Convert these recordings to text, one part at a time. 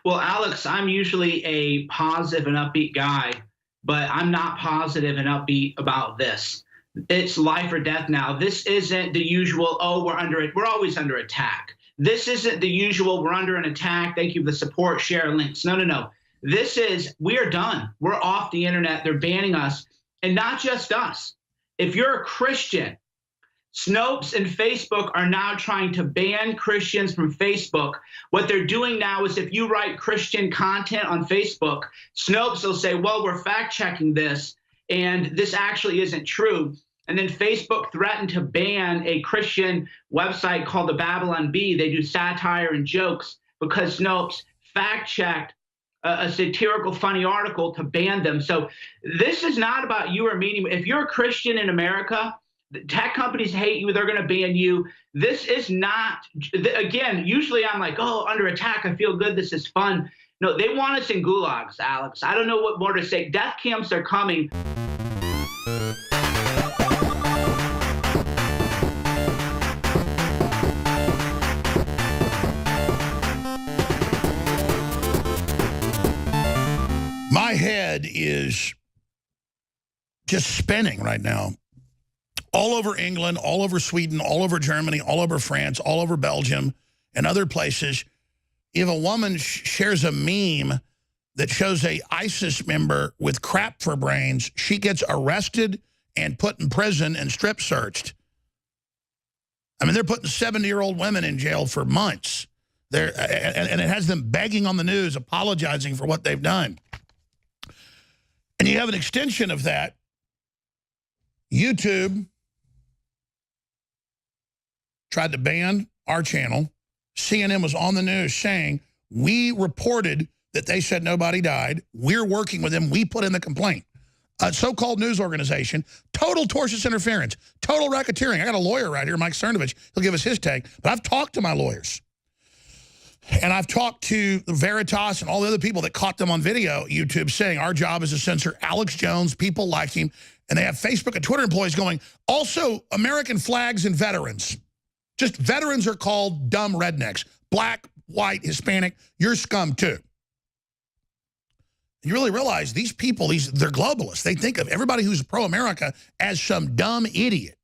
Well, Alex, I'm usually a positive and upbeat guy, but I'm not positive and upbeat about this. It's life or death now. This isn't the usual, oh, we're under it. We're always under attack. This isn't the usual, we're under an attack. Thank you for the support, share links. No, no, no. This is, we are done. We're off the internet. They're banning us. And not just us. If you're a Christian, Snopes and Facebook are now trying to ban Christians from Facebook. What they're doing now is if you write Christian content on Facebook, Snopes will say, well, we're fact checking this, and this actually isn't true. And then Facebook threatened to ban a Christian website called the Babylon Bee. They do satire and jokes because Snopes fact checked a satirical, funny article to ban them. So this is not about you or me. If you're a Christian in America, the tech companies hate you. They're going to ban you. This is not, again, usually I'm like, oh, under attack. I feel good. This is fun. No, they want us in gulags, Alex. I don't know what more to say. Death camps are coming. My head is just spinning right now. All over England, all over Sweden, all over Germany, all over France, all over Belgium, and other places. If a woman shares a meme that shows a ISIS member with crap for brains, she gets arrested and put in prison and strip searched. I mean, they're putting 70-year-old women in jail for months. And it has them begging on the news, apologizing for what they've done. And you have an extension of that. YouTube tried to ban our channel. CNN was on the news saying, we reported that they said nobody died. We're working with them. We put in the complaint. A so-called news organization, total tortious interference, total racketeering. I got a lawyer right here, Mike Cernovich. He'll give us his take. But I've talked to my lawyers. And I've talked to Veritas and all the other people that caught them on video, YouTube, saying our job is to censor Alex Jones, people like him. And they have Facebook and Twitter employees going, also American flags and veterans. Just veterans are called dumb rednecks. Black, white, Hispanic, you're scum too. You really realize these people, they're globalists. They think of everybody who's pro-America as some dumb idiot.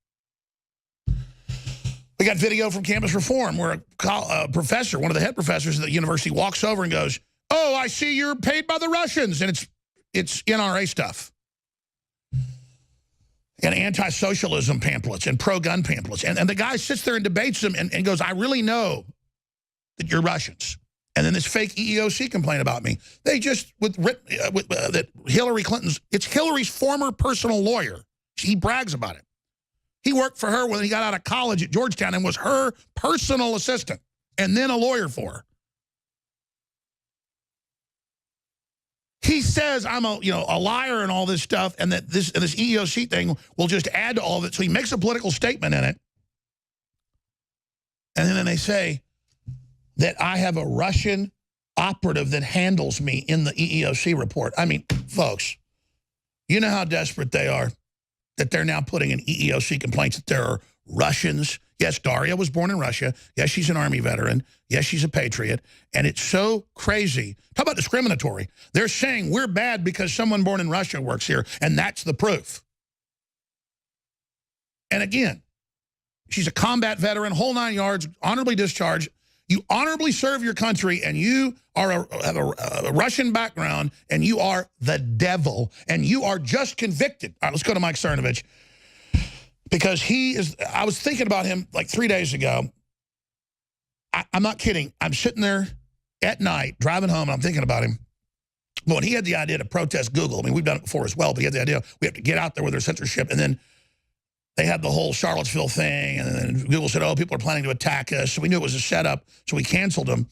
We got video from Campus Reform where a professor, one of the head professors at the university, walks over and goes, oh, I see you're paid by the Russians. And it's NRA stuff. And anti-socialism pamphlets and pro-gun pamphlets. And the guy sits there and debates them and goes, I really know that you're Russians. And then this fake EEOC complaint about me. They just, that Hillary Clinton's, it's Hillary's former personal lawyer. He brags about it. He worked for her when he got out of college at Georgetown and was her personal assistant and then a lawyer for her. He says I'm a liar and all this stuff, and that this EEOC thing will just add to all of it. So he makes a political statement in it. And then they say that I have a Russian operative that handles me in the EEOC report. I mean, folks, you know how desperate they are that they're now putting in EEOC complaints that there are Russians. Yes, Daria was born in Russia. Yes, she's an Army veteran. Yes, she's a patriot. And it's so crazy. Talk about discriminatory. They're saying we're bad because someone born in Russia works here, and that's the proof. And again, she's a combat veteran, whole 9 yards, honorably discharged. You honorably serve your country, and you have a Russian background, and you are the devil, and you are just convicted. All right, let's go to Mike Cernovich, because I was thinking about him like 3 days ago. I'm not kidding. I'm sitting there at night, driving home, and I'm thinking about him. Well, he had the idea to protest Google. I mean, we've done it before as well, but he had the idea we have to get out there with their censorship, and then they had the whole Charlottesville thing, and then Google said, oh, people are planning to attack us. So we knew it was a setup, so we canceled them.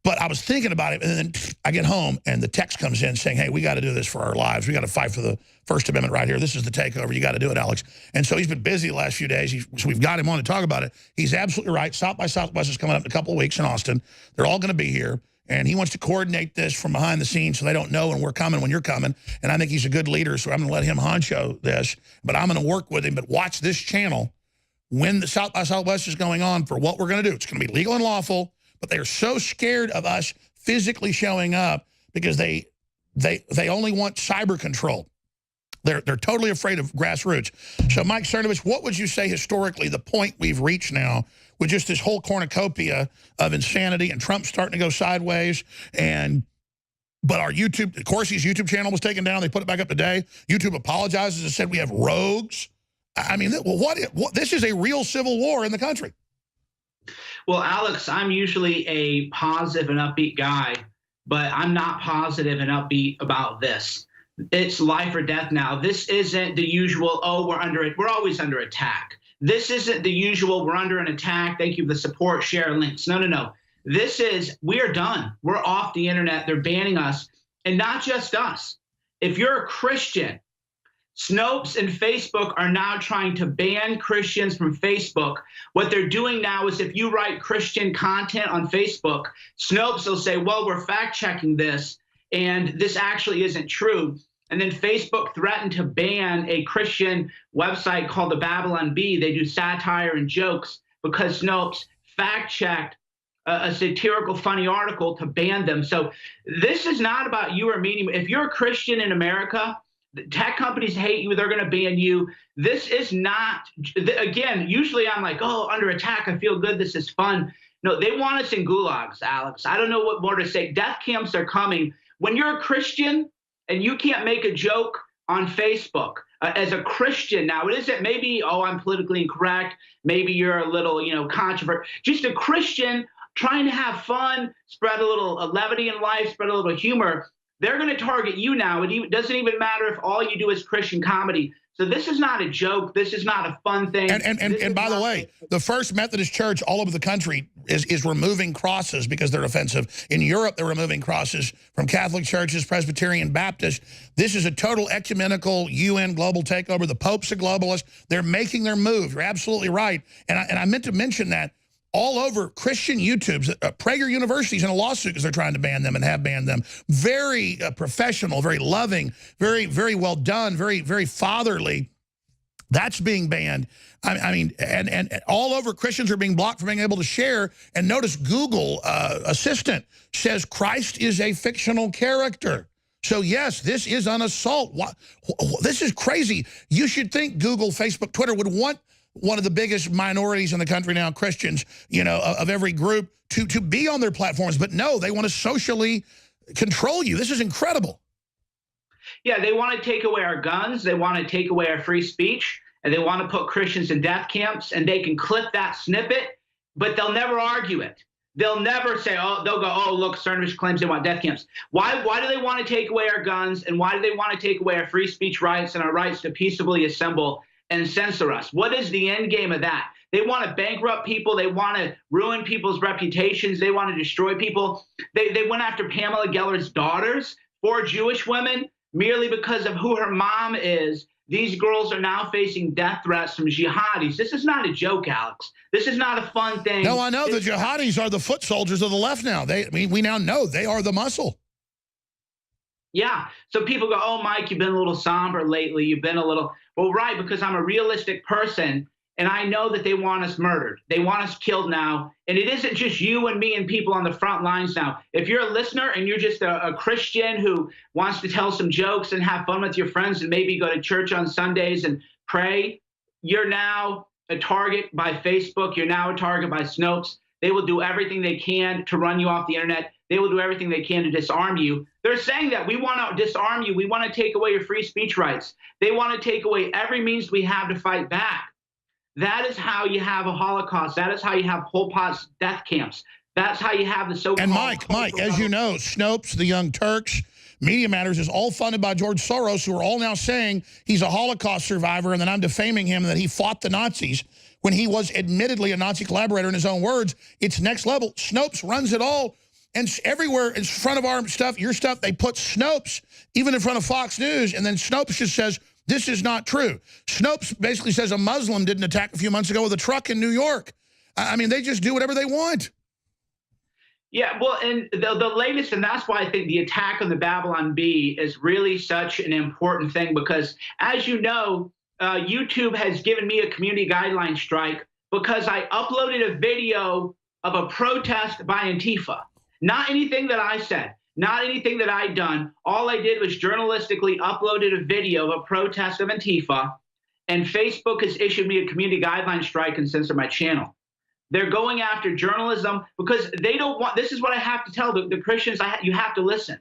But I was thinking about it, and then I get home, and the text comes in saying, hey, we got to do this for our lives. We got to fight for the First Amendment right here. This is the takeover. You got to do it, Alex. And so he's been busy the last few days. So we've got him on to talk about it. He's absolutely right. South by Southwest is coming up in a couple of weeks in Austin. They're all going to be here. And he wants to coordinate this from behind the scenes so they don't know when we're coming, when you're coming. And I think he's a good leader, so I'm going to let him honcho this. But I'm going to work with him. But watch this channel when the South by Southwest is going on for what we're going to do. It's going to be legal and lawful, but they are so scared of us physically showing up because they only want cyber control. They're totally afraid of grassroots. So, Mike Cernovich, what would you say historically the point we've reached now with just this whole cornucopia of insanity and Trump starting to go sideways? But our YouTube, of course, his YouTube channel was taken down. They put it back up today. YouTube apologizes and said we have rogues. I mean, what this is a real civil war in the country. Well, Alex, I'm usually a positive and upbeat guy, but I'm not positive and upbeat about this. It's life or death now. This isn't the usual, oh, we're always under attack. This isn't the usual, we're under an attack. Thank you for the support, share links. No, no, no. This is, we are done. We're off the internet. They're banning us. And not just us. If you're a Christian, Snopes and Facebook are now trying to ban Christians from Facebook. What they're doing now is if you write Christian content on Facebook, Snopes will say, well, we're fact checking this, and this actually isn't true. And then Facebook threatened to ban a Christian website called the Babylon Bee. They do satire and jokes because Snopes fact-checked a satirical, funny article to ban them. So this is not about you or me. If you're a Christian in America, tech companies hate you. They're going to ban you. This is not, again, usually I'm like, oh, under attack. I feel good. This is fun. No, they want us in gulags, Alex. I don't know what more to say. Death camps are coming. When you're a Christian, and you can't make a joke on Facebook as a Christian now. It isn't maybe, oh, I'm politically incorrect. Maybe you're a little, controversial. Just a Christian trying to have fun, spread a little levity in life, spread a little humor. They're going to target you now. It doesn't even matter if all you do is Christian comedy. So this is not a joke. This is not a fun thing. And by the way, the First Methodist Church all over the country is removing crosses because they're offensive. In Europe, they're removing crosses from Catholic churches, Presbyterian, Baptist. This is a total ecumenical UN global takeover. The Pope's a globalist. They're making their move. You're absolutely right. And I meant to mention that all over Christian YouTubes, Prager University's in a lawsuit because they're trying to ban them and have banned them. Very professional, very loving, very, very well done, very, very fatherly. That's being banned. I mean, and all over Christians are being blocked from being able to share. And notice Google Assistant says Christ is a fictional character. So yes, this is an assault. This is crazy. You should think Google, Facebook, Twitter would want one of the biggest minorities in the country now, Christians, of every group, to be on their platforms. But no, they want to socially control you. This is incredible. Yeah, they want to take away our guns. They want to take away our free speech. And they want to put Christians in death camps. And they can clip that snippet, but they'll never argue it. They'll never say, oh, they'll go, oh, look, Cernovich claims they want death camps. Why do they want to take away our guns? And why do they want to take away our free speech rights and our rights to peaceably assemble and censor us? What is the end game of that? They want to bankrupt people. They want to ruin people's reputations. They want to destroy people. They went after Pamela Geller's daughters, 4 Jewish women, merely because of who her mom is. These girls are now facing death threats from jihadis. This is not a joke, Alex. This is not a fun thing. No, I know. The jihadis are the foot soldiers of the left now. We now know they are the muscle. Yeah. So people go, oh, Mike, you've been a little somber lately. You've been a little, well, right, because I'm a realistic person. And I know that they want us murdered. They want us killed now. And it isn't just you and me and people on the front lines now. If you're a listener and you're just a Christian who wants to tell some jokes and have fun with your friends and maybe go to church on Sundays and pray, you're now a target by Facebook. You're now a target by Snopes. They will do everything they can to run you off the internet. They will do everything they can to disarm you. They're saying that we want to disarm you. We want to take away your free speech rights. They want to take away every means we have to fight back. That is how you have a Holocaust. That is how you have Pol Pot's death camps. That's how you have the so-called... And Mike, as you know, Snopes, the Young Turks, Media Matters is all funded by George Soros, who are all now saying he's a Holocaust survivor and that I'm defaming him and that he fought the Nazis when he was admittedly a Nazi collaborator in his own words. It's next level. Snopes runs it all. And everywhere in front of our stuff, your stuff, they put Snopes, even in front of Fox News, and then Snopes just says, this is not true. Snopes basically says a Muslim didn't attack a few months ago with a truck in New York. I mean, they just do whatever they want. Yeah, well, and the latest, and that's why I think the attack on the Babylon Bee is really such an important thing, because as you know, YouTube has given me a community guideline strike because I uploaded a video of a protest by Antifa. Not anything that I said, not anything that I'd done. All I did was journalistically uploaded a video of a protest of Antifa, and Facebook has issued me a community guideline strike and censored my channel. They're going after journalism because they don't want, this is what I have to tell the Christians, you have to listen.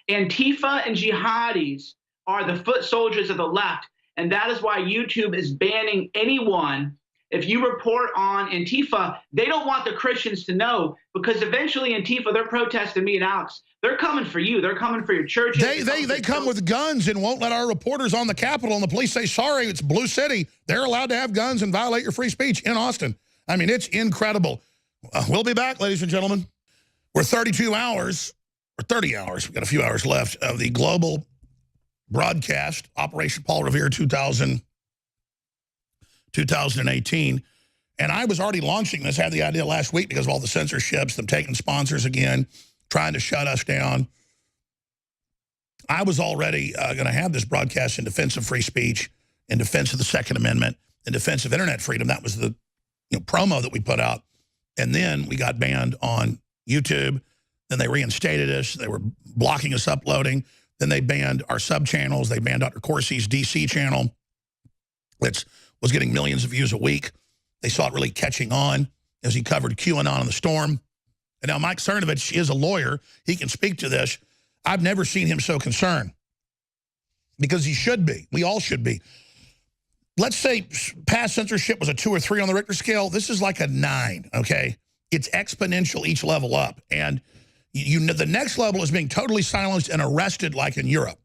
Antifa and jihadis are the foot soldiers of the left, and that is why YouTube is banning anyone. If you report on Antifa, they don't want the Christians to know, because eventually Antifa, they're protesting me and Alex. They're coming for you. They're coming for your churches. They come with guns and won't let our reporters on the Capitol, and the police say, sorry, it's Blue City. They're allowed to have guns and violate your free speech in Austin. I mean, it's incredible. We'll be back, ladies and gentlemen. We're 32 hours, or 30 hours, we've got a few hours left, of the global broadcast, Operation Paul Revere 2018. And I was already launching this, had the idea last week because of all the censorships, them taking sponsors again, trying to shut us down. I was already going to have this broadcast in defense of free speech, in defense of the Second Amendment, in defense of internet freedom. That was the promo that we put out. And then we got banned on YouTube. Then they reinstated us. They were blocking us uploading. Then they banned our sub-channels. They banned Dr. Corsi's DC channel, which was getting millions of views a week. They saw it really catching on as he covered QAnon and the storm. And now Mike Cernovich is a lawyer. He can speak to this. I've never seen him so concerned, because he should be. We all should be. Let's say past censorship was a 2 or 3 on the Richter scale. This is like a 9, okay? It's exponential each level up. And the next level is being totally silenced and arrested like in Europe.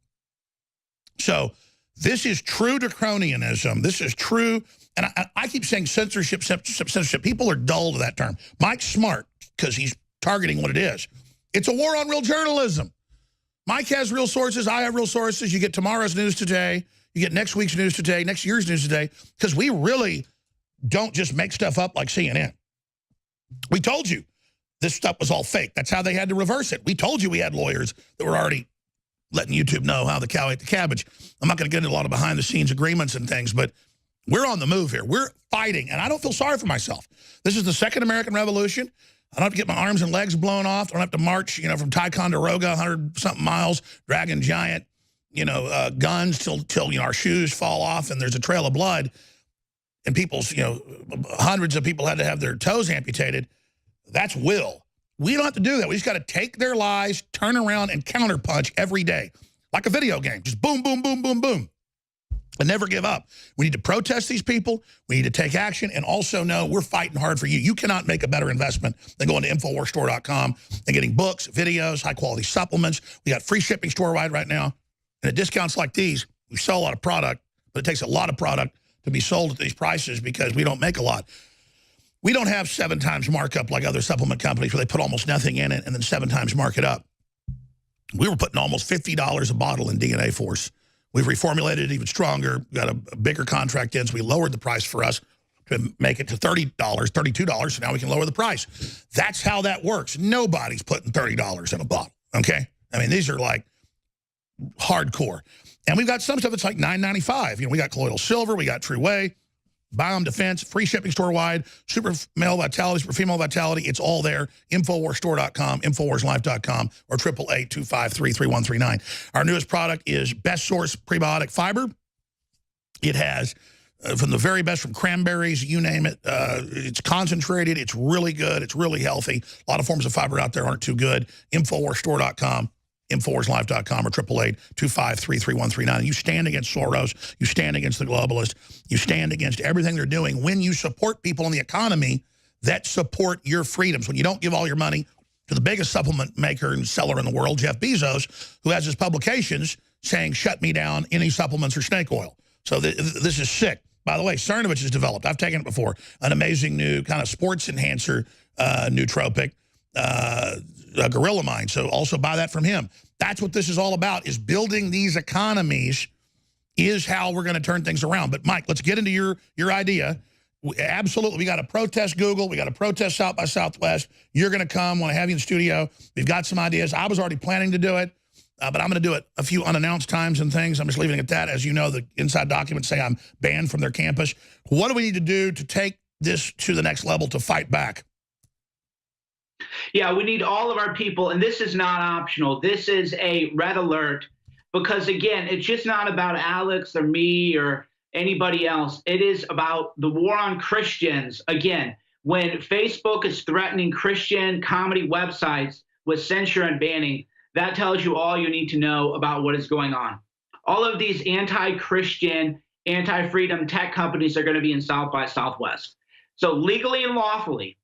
So this is true draconianism. This is true. And I keep saying censorship, censorship. People are dull to that term. Mike's smart because he's targeting what it is. It's a war on real journalism. Mike has real sources. I have real sources. You get tomorrow's news today. You get next week's news today, next year's news today, because we really don't just make stuff up like CNN. We told you this stuff was all fake. That's how they had to reverse it. We told you we had lawyers that were already letting YouTube know how the cow ate the cabbage. I'm not going to get into a lot of behind-the-scenes agreements and things, but we're on the move here. We're fighting, and I don't feel sorry for myself. This is the Second American Revolution. I don't have to get my arms and legs blown off. I don't have to march, from Ticonderoga, 100-something miles, dragging giant, guns till our shoes fall off and there's a trail of blood, and people's, hundreds of people had to have their toes amputated. That's will. We don't have to do that. We just got to take their lies, turn around, and counterpunch every day, like a video game. Just boom, boom, boom, boom, boom. And never give up. We need to protest these people. We need to take action, and also know we're fighting hard for you. You cannot make a better investment than going to InfoWarsStore.com and getting books, videos, high-quality supplements. We got free shipping store-wide right now. And at discounts like these, we sell a lot of product, but it takes a lot of product to be sold at these prices because we don't make a lot. We don't have 7 times markup like other supplement companies where they put almost nothing in it and then 7 times mark it up. We were putting almost $50 a bottle in DNA Force. We've reformulated it even stronger, got a bigger contract in, so we lowered the price for us to make it to $30, $32, so now we can lower the price. That's how that works. Nobody's putting $30 in a bottle, okay? I mean, these are like hardcore. And we've got some stuff that's like $9.95. We got Colloidal Silver, we got True Way, Biome Defense, free shipping store-wide, Super Male Vitality, Super Female Vitality. It's all there. InfoWarsStore.com, InfoWarsLife.com, or 888-253-3139. Our newest product is Best Source Prebiotic Fiber. It has from the very best, from cranberries, you name it. It's concentrated. It's really good. It's really healthy. A lot of forms of fiber out there aren't too good. InfoWarsStore.com. InfoWarsLife.com, or 888-253-3139. You stand against Soros. You stand against the globalists. You stand against everything they're doing when you support people in the economy that support your freedoms. When you don't give all your money to the biggest supplement maker and seller in the world, Jeff Bezos, who has his publications saying, shut me down, any supplements or snake oil. So this is sick. By the way, Cernovich has developed, I've taken it before, an amazing new kind of sports enhancer nootropic, Gorilla Mind. So also buy that from him. That's what this is all about, is building these economies is how we're going to turn things around. But Mike, let's get into your idea. Absolutely. We got to protest Google. We got to protest South by Southwest. You're going to come. Want to have you in the studio. We've got some ideas. I was already planning to do it, but I'm going to do it a few unannounced times and things. I'm just leaving it at that. As you know, the inside documents say I'm banned from their campus. What do we need to do to take this to the next level to fight back? Yeah, we need all of our people, and this is not optional. This is a red alert because, again, it's just not about Alex or me or anybody else. It is about the war on Christians. Again, when Facebook is threatening Christian comedy websites with censure and banning, that tells you all you need to know about what is going on. All of these anti-Christian, anti-freedom tech companies are going to be in South by Southwest. So legally and lawfully,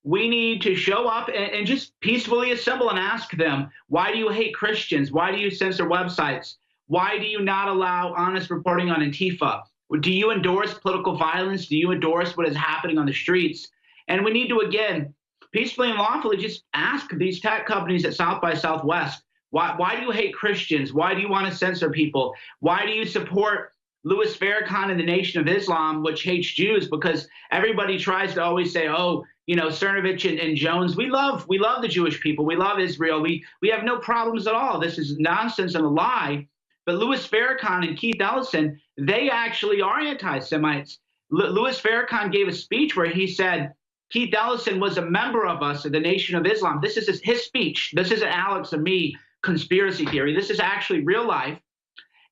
we need to show up and just peacefully assemble and ask them, why do you hate Christians? Why do you censor websites? Why do you not allow honest reporting on Antifa? Do you endorse political violence? Do you endorse what is happening on the streets? And we need to, again, peacefully and lawfully just ask these tech companies at South by Southwest, why do you hate Christians? Why do you want to censor people? Why do you support Louis Farrakhan and the Nation of Islam, which hates Jews? Because everybody tries to always say, oh, you know, Cernovich and Jones, we love the Jewish people. We love Israel. We have no problems at all. This is nonsense and a lie. But Louis Farrakhan and Keith Ellison, they actually are anti-Semites. Louis Farrakhan gave a speech where he said, Keith Ellison was a member of us, of the Nation of Islam. This is his speech. This isn't Alex and me conspiracy theory. This is actually real life.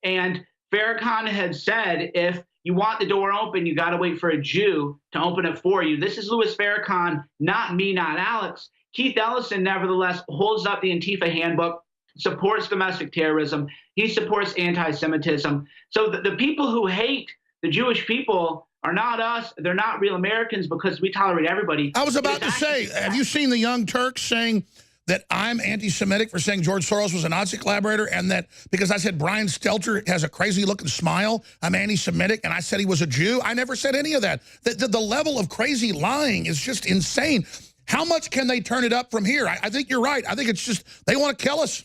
And Farrakhan had said, if you want the door open, you got to wait for a Jew to open it for you. This is Louis Farrakhan, not me, not Alex. Keith Ellison, nevertheless, holds up the Antifa handbook, supports domestic terrorism. He supports anti-Semitism. So the people who hate the Jewish people are not us. They're not real Americans because we tolerate everybody. I was about to say, have you seen the Young Turks saying that I'm anti-Semitic for saying George Soros was a Nazi collaborator, and that because I said Brian Stelter has a crazy-looking smile, I'm anti-Semitic, and I said he was a Jew? I never said any of that. The level of crazy lying is just insane. How much can they turn it up from here? I think you're right. I think it's just they want to kill us.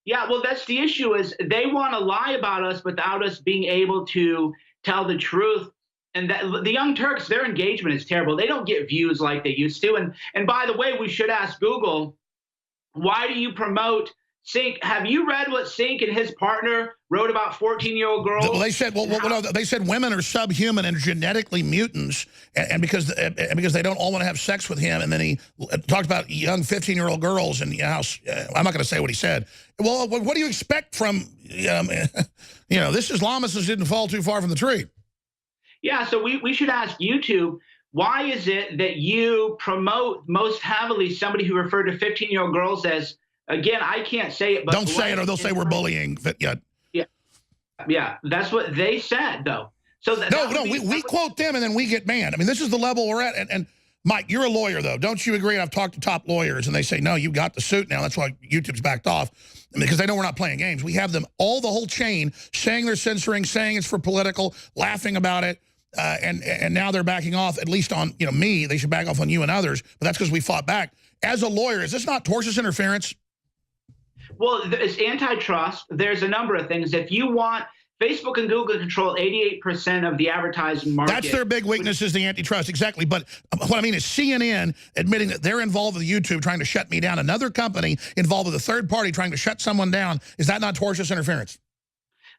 Yeah, well, that's the issue is they want to lie about us without us being able to tell the truth. And that, the Young Turks, their engagement is terrible. They don't get views like they used to. And by the way, we should ask Google, why do you promote Sink? Have you read what Sink and his partner wrote about 14-year-old girls? Well, they said, they said women are subhuman and genetically mutants, and because they don't all want to have sex with him. And then he talked about young 15-year-old girls, and how I'm not going to say what he said. Well, what do you expect from you know, this Islamicist didn't fall too far from the tree. Yeah, so we should ask YouTube, why is it that you promote most heavily somebody who referred to 15-year-old girls as, again, I can't say it, but don't say it or they'll say we're bullying. Yeah, that's what they said, though. So we quote them and then we get banned. I mean, this is the level we're at. And Mike, you're a lawyer, though. Don't you agree? And I've talked to top lawyers, and they say, no, you got the suit now. That's why YouTube's backed off, because they know we're not playing games. We have them, the whole chain, saying they're censoring, saying it's for political, laughing about it. And now they're backing off, at least on me. They should back off on you and others, but that's because we fought back. As a lawyer, is this not tortious interference? Well, it's antitrust. There's a number of things. If you want, Facebook and Google control 88% of the advertising market. That's their big weakness, is the antitrust, exactly. But what I mean is CNN admitting that they're involved with YouTube trying to shut me down. Another company involved with a third party trying to shut someone down. Is that not tortious interference?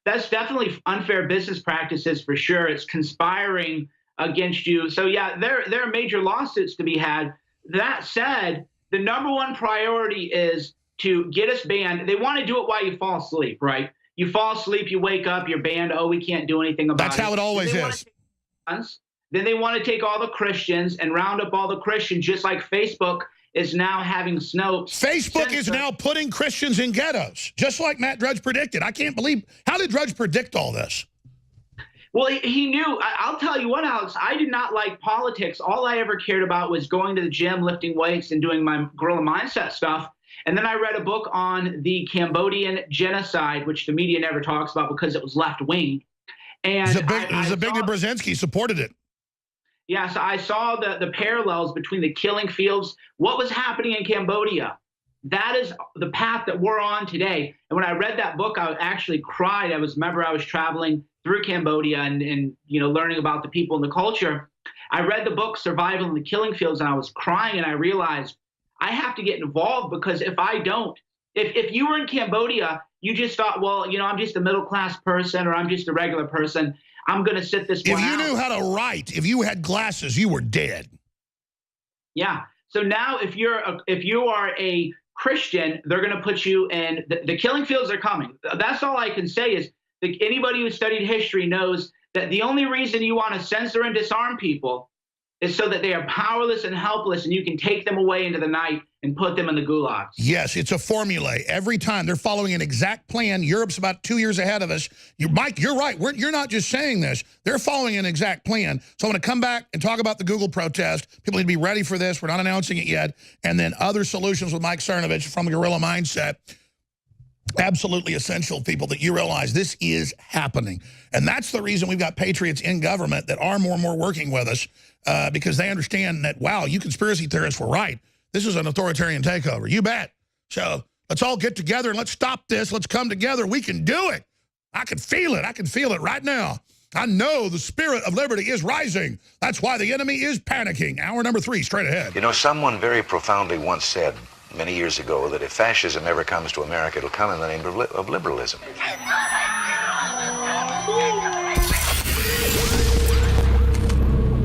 That's definitely unfair business practices for sure. It's conspiring against you. So yeah, there are major lawsuits to be had. That said, the #1 priority is to get us banned. They want to do it while you fall asleep, right? You fall asleep, you wake up, you're banned. Oh, we can't do anything about it. That's how it always is. Then they want to take all the Christians and round up all the Christians, just like Facebook is now having Snopes. Facebook is now putting Christians in ghettos, just like Matt Drudge predicted. I can't believe, how did Drudge predict all this? Well, he knew. I'll tell you what, Alex, I did not like politics. All I ever cared about was going to the gym, lifting weights, and doing my guerrilla mindset stuff. And then I read a book on the Cambodian genocide, which the media never talks about because it was left-wing. And Zbigniew Brzezinski supported it. Yeah, so I saw the parallels between the killing fields, what was happening in Cambodia. That is the path that we're on today. And when I read that book, I actually cried. I was traveling through Cambodia and learning about the people and the culture. I read the book Survival in the Killing Fields, and I was crying, and I realized I have to get involved, because if I don't, if you were in Cambodia, you just thought, well, I'm just a middle-class person, or I'm just a regular person, I'm going to sit this one out. If you knew how to write, if you had glasses, you were dead. Yeah. So now if you are a Christian, they're going to put you in the killing fields are coming. That's all I can say is that anybody who studied history knows that the only reason you want to censor and disarm people is so that they are powerless and helpless, and you can take them away into the night and put them in the gulags. Yes, it's a formula. Every time they're following an exact plan. Europe's about 2 years ahead of us. Mike, you're right. You're not just saying this. They're following an exact plan. So I'm going to come back and talk about the Google protest. People need to be ready for this. We're not announcing it yet. And then other solutions with Mike Cernovich from Guerrilla Mindset. Absolutely essential, people, that you realize this is happening. And that's the reason we've got patriots in government that are more and more working with us because they understand that, wow, you conspiracy theorists were right. This is an authoritarian takeover. You bet. So let's all get together and let's stop this. Let's come together. We can do it. I can feel it. I can feel it right now. I know the spirit of liberty is rising. That's why the enemy is panicking. Hour number 3, straight ahead. You know, someone very profoundly once said many years ago that if fascism ever comes to America, it'll come in the name of liberalism.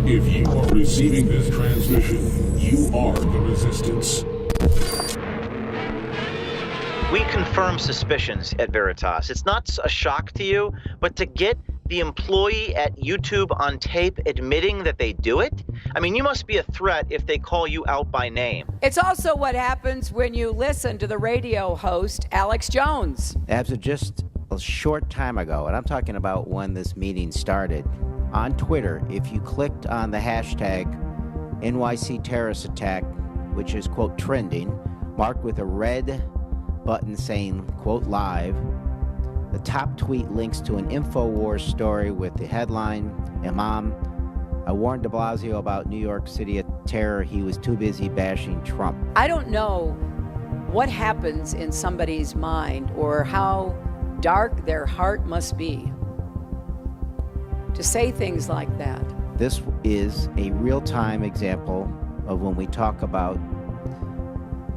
If you are receiving this transmission, you are the resistance. We confirm suspicions at Veritas. It's not a shock to you, but to get the employee at YouTube on tape admitting that they do it? I mean, you must be a threat if they call you out by name. It's also what happens when you listen to the radio host, Alex Jones. As of just a short time ago, and I'm talking about when this meeting started, on Twitter, if you clicked on the hashtag NYC terrorist attack, which is, quote, trending, marked with a red button saying, quote, live, the top tweet links to an InfoWars story with the headline, Imam, I warned de Blasio about New York City terror. He was too busy bashing Trump. I don't know what happens in somebody's mind or how dark their heart must be to say things like that. This is a real-time example of when we talk about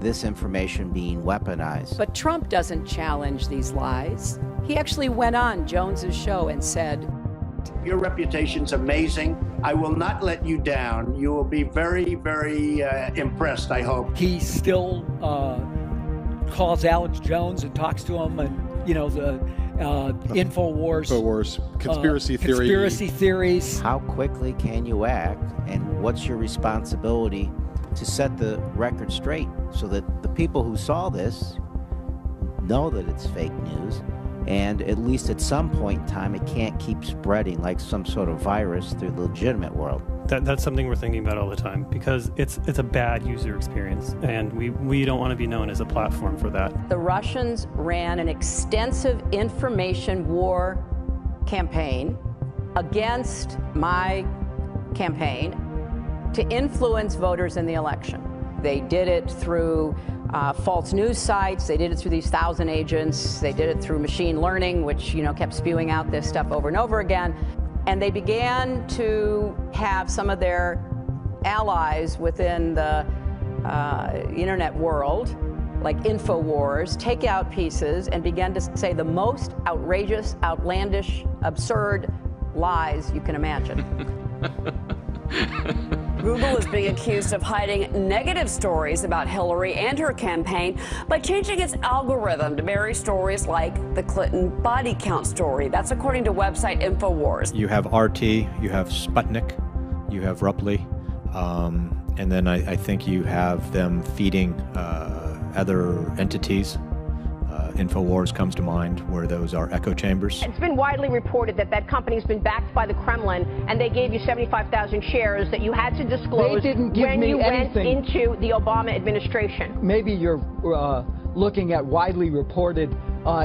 this information being weaponized. But Trump doesn't challenge these lies. He actually went on Jones's show and said, your reputation's amazing. I will not let you down. You will be very, very impressed, I hope. He still calls Alex Jones and talks to him, and, you know, the InfoWars, conspiracy theories. How quickly can you act, and what's your responsibility to set the record straight so that the people who saw this know that it's fake news, and at least at some point in time it can't keep spreading like some sort of virus through the legitimate world. That's something we're thinking about all the time, because it's a bad user experience, and we don't want to be known as a platform for that. The Russians ran an extensive information war campaign against my campaign to influence voters in the election. They did it through false news sites. They did it through these 1,000 agents. They did it through machine learning, which, you know, kept spewing out this stuff over and over again. And they began to have some of their allies within the internet world, like InfoWars, take out pieces and began to say the most outrageous, outlandish, absurd lies you can imagine. Google is being accused of hiding negative stories about Hillary and her campaign by changing its algorithm to bury stories like the Clinton body count story. That's according to website InfoWars. You have RT, you have Sputnik, you have Rupley, and then I think you have them feeding other entities. InfoWars comes to mind, where those are echo chambers. It's been widely reported that that company's been backed by the Kremlin, and they gave you 75,000 shares that you had to disclose when you went into the Obama administration. Maybe you're looking at widely reported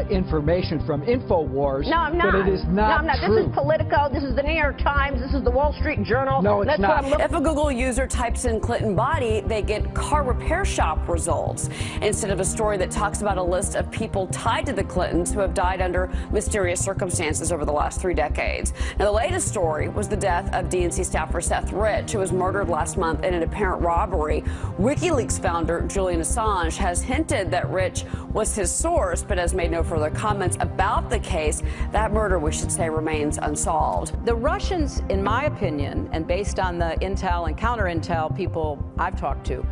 information from InfoWars. No, I'm not. But it is not true. This is Politico. This is the New York Times. This is the Wall Street Journal. No, it's not. If a Google user types in Clinton body, they get car repair shop results instead of a story that talks about a list of people tied to the Clintons who have died under mysterious circumstances over the last 3 decades. Now, the latest story was the death of DNC staffer Seth Rich, who was murdered last month in an apparent robbery. WikiLeaks founder Julian Assange has hinted that Rich was his source, but has made no further comments about the case. That murder, we should say, remains unsolved. The Russians, in my opinion, and based on the intel and counter-intel people I've talked to,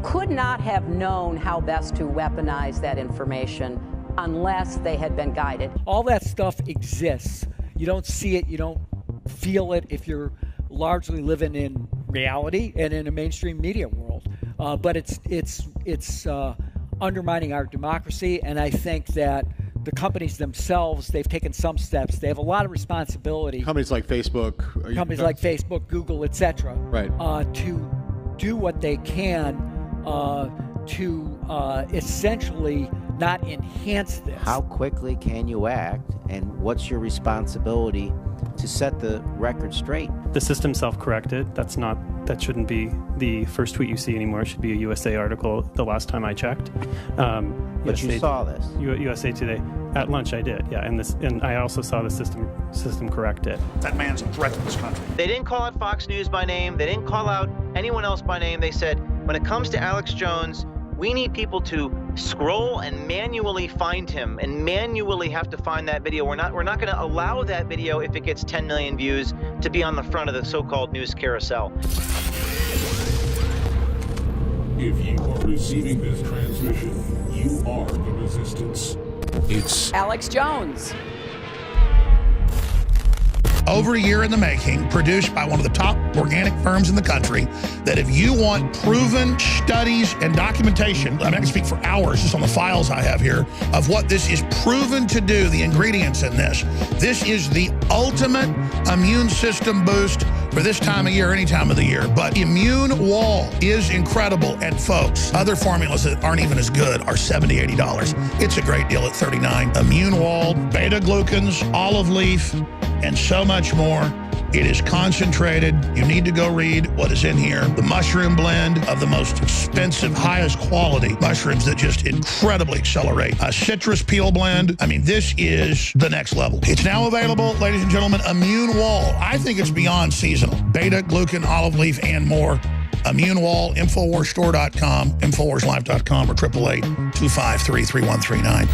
could not have known how best to weaponize that information unless they had been guided. All that stuff exists. You don't see it, you don't feel it if you're largely living in reality and in a mainstream media world. But it's undermining our democracy, and I think that the companies themselves, they've taken some steps. They have a lot of responsibility. Companies like Facebook. Like Facebook, Google, etc. Right. To do what they can to essentially not enhance this. How quickly can you act, and what's your responsibility to set the record straight? The system self-corrected. That shouldn't be the first tweet you see anymore. It should be a USA article the last time I checked. But you saw this. USA Today. At lunch I did, yeah. And I also saw the system correct it. That man's a threat to this country. They didn't call out Fox News by name. They didn't call out anyone else by name. They said, when it comes to Alex Jones, we need people to scroll and manually find him and manually have to find that video. We're not going to allow that video, if it gets 10 million views, to be on the front of the so-called news carousel. If you are receiving this transmission, you are the resistance. It's Alex Jones. Over a year in the making, produced by one of the top organic firms in the country, that if you want proven studies and documentation, I mean, I can speak for hours just on the files I have here, of what this is proven to do, the ingredients in this. This is the ultimate immune system boost for this time of year, any time of the year. But Immune Wall is incredible. And folks, other formulas that aren't even as good are $70, $80. It's a great deal at $39. Immune Wall, beta-glucans, olive leaf, and so much more. It is concentrated. You need to go read what is in here. The mushroom blend of the most expensive, highest quality mushrooms that just incredibly accelerate. A citrus peel blend. I mean, this is the next level. It's now available, ladies and gentlemen, Immune Wall. I think it's beyond seasonal. Beta-glucan, olive leaf, and more. Immune Wall, InfoWarsStore.com, InfoWarsLife.com, or 888-253-3139.